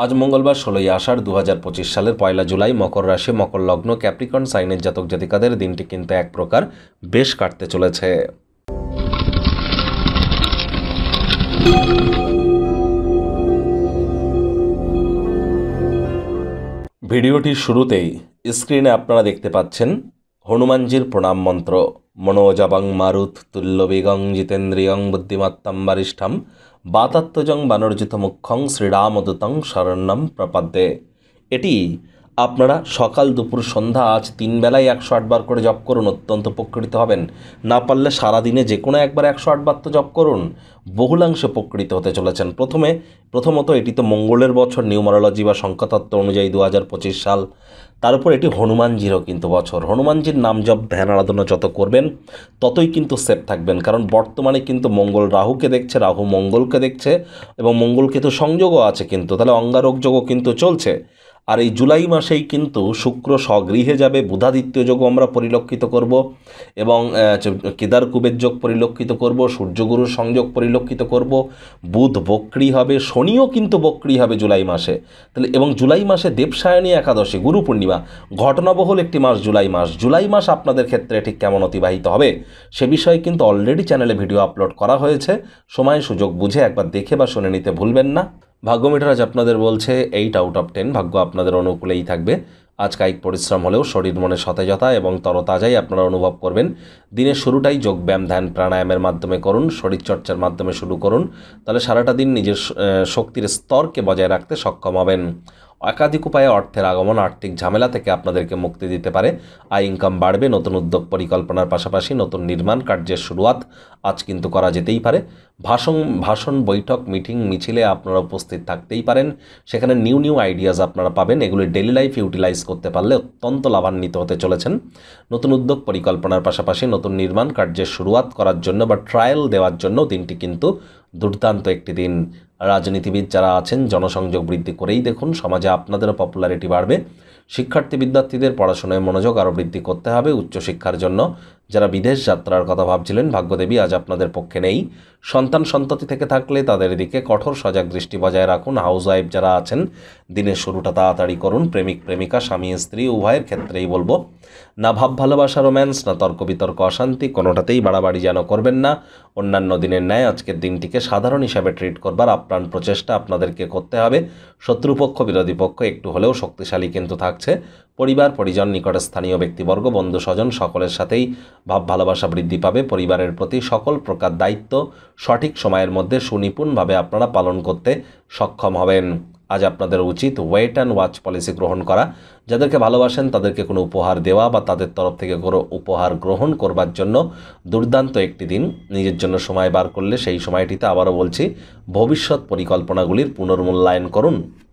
আজ মঙ্গলবার ১৬ই আষাঢ় ২০২৫ সালের ১ জুলাই মকর রাশি মকর লগ্ন ক্যাপ্রিকন সাইনের জাতক জাতিকাদের দিনটি কিন্তু এক প্রকার বেশ কাটতে চলেছে। ভিডিওটির শুরুতেই স্ক্রিনে আপনারা দেখতে পাচ্ছেন হনুমানজির প্রণাম মন্ত্র। মনোজাবং মারুত তুল্যবেগং জিতেন্দ্রিয়ং বুদ্ধিমত্তম বরিষ্ঠম বাতাত্মজং বানর্জিত মুখ্যং শ্রীরামদূতং শরণ্যম প্রপদ্যে। এটি আপনারা সকাল দুপুর সন্ধ্যা আজ ৩ বেলায় ১০৮ বার করে জপ করুন, অত্যন্ত উপকৃত হবেন। না পারলে সারাদিনে যে কোনো একবার ১০৮ বার তো জপ করুন, বহুলাংশে উপকৃত হতে চলেছেন। প্রথমত এটি তো মঙ্গলের বছর, নিউমারোলজি বা সংখ্যাতত্ত্ব অনুযায়ী ২০২৫ সাল। তার উপর এটি হনুমানজিরও কিন্তু বছর। হনুমানজির নাম জপ ধ্যান আরাধনা যত করবেন ততই কিন্তু সেফ থাকবেন, কারণ বর্তমানে কিন্তু মঙ্গল রাহুকে দেখছে, রাহু মঙ্গলকে দেখছে এবং মঙ্গলকে তো সংযোগও আছে, কিন্তু তাহলে অঙ্গারক যোগও কিন্তু চলছে। আর এই জুলাই মাসেই কিন্তু শুক্র স্বগৃহে যাবে, বুধাদিত্য যোগও আমরা পরিলক্ষিত করব এবং কেদার কুবের যোগ পরিলক্ষিত করব, সূর্যগুরুর সংযোগ পরিলক্ষিত করব, বুধ বক্রী হবে, শনিও কিন্তু বক্রী হবে জুলাই মাসে। তাহলে এবং জুলাই মাসে দেবসায়নী একাদশী, গুরু পূর্ণিমা, ঘটনাবহুল একটি মাস জুলাই মাস। জুলাই মাস আপনাদের ক্ষেত্রে ঠিক কেমন অতিবাহিত হবে সে বিষয়ে কিন্তু অলরেডি চ্যানেলে ভিডিও আপলোড করা হয়েছে। সময় সুযোগ বুঝে একবার দেখে বা শুনে নিতে ভুলবেন না। ভাগ্য মিটার আজ আপনাদের বলছে 8 আউট অফ 10, ভাগ্য আপনাদের অনুকূলেই থাকবে। আজ কায়িক পরিশ্রম হলেও শরীর মনে সতেজতা এবং তরতাজাই আপনারা অনুভব করবেন। দিনের শুরুটাই যোগব্যায়াম ধ্যান প্রাণায়ামের মাধ্যমে করুন, শরীরচর্চার মাধ্যমে শুরু করুন, তাহলে সারাটা দিন নিজের শক্তির স্তরকে বজায় রাখতে সক্ষম হবেন। একাধিক উপায়ে অর্থের আগমন আর্থিক ঝামেলা থেকে আপনাদেরকে মুক্তি দিতে পারে। আয় ইনকাম বাড়বে, নতুন উদ্যোগ পরিকল্পনার পাশাপাশি নতুন নির্মাণ কার্যের শুরুয়াত আজ কিন্তু করা যেতেই পারে। ভাষণ বৈঠক মিটিং মিছিলে আপনারা উপস্থিত থাকতেই পারেন, সেখানে নিউ আইডিয়াস আপনারা পাবেন। এগুলি ডেলি লাইফ ইউটিলাইজ করতে পারলে অত্যন্ত লাভান্বিত হতে চলেছেন। নতুন উদ্যোগ পরিকল্পনার পাশাপাশি নতুন নির্মাণ কার্যের শুরুয়াত করার জন্য বা ট্রায়াল দেওয়ার জন্য দিনটি কিন্তু দুর্দান্ত একটি দিন। রাজনীতিবিদ যারা আছেন জনসংযোগ বৃদ্ধি করেই দেখুন, সমাজে আপনাদেরও পপুলারিটি বাড়বে। শিক্ষার্থী বিদ্যার্থীদের পড়াশোনায় মনোযোগ আরও বৃদ্ধি করতে হবে উচ্চশিক্ষার জন্য। যারা বিদেশ যাত্রার কথা ভাবছিলেন, ভাগ্যদেবী আজ আপনাদের পক্ষে নেই। সন্ততি থেকে থাকলে তাদের দিকে কঠোর সজাগ দৃষ্টি বজায় রাখুন। হাউস ওয়াইফ যারা আছেন দিনের শুরুটা তাড়াতাড়ি করুন। প্রেমিক প্রেমিকা স্বামী স্ত্রী উভয়ের ক্ষেত্রেই বলবো, না ভাব ভালোবাসা রোম্যান্স, না তর্ক বিতর্ক অশান্তি, কোনোটাতেই বাড়াবাড়ি যেন করবেন না। অন্যান্য দিনের ন্যায় আজকের দিনটিকে সাধারণ হিসাবে ট্রিট করবার আপ্রাণ প্রচেষ্টা আপনাদেরকে করতে হবে। শত্রুপক্ষ বিরোধী পক্ষ একটু হলেও শক্তিশালী কিন্তু থাকছে। পরিবার পরিজন নিকটে স্থানীয় ব্যক্তিবর্গ বন্ধু স্বজন সকলের সাথেই ভাব ভালোবাসা বৃদ্ধি পাবে। পরিবারের প্রতি সকল প্রকার দায়িত্ব সঠিক সময়ের মধ্যে সুনিপুণভাবে আপনারা পালন করতে সক্ষম হবেন। আজ আপনাদের উচিত ওয়েট অ্যান্ড ওয়াচ পলিসি গ্রহণ করা। যাদেরকে ভালোবাসেন তাদেরকে কোনো উপহার দেওয়া বা তাদের তরফ থেকে কোনো উপহার গ্রহণ করবার জন্য দুর্দান্ত একটি দিন। নিজের জন্য সময় বার করলে সেই সময়টিতে আবারও বলছি ভবিষ্যৎ পরিকল্পনাগুলির পুনর্মূল্যায়ন করুন।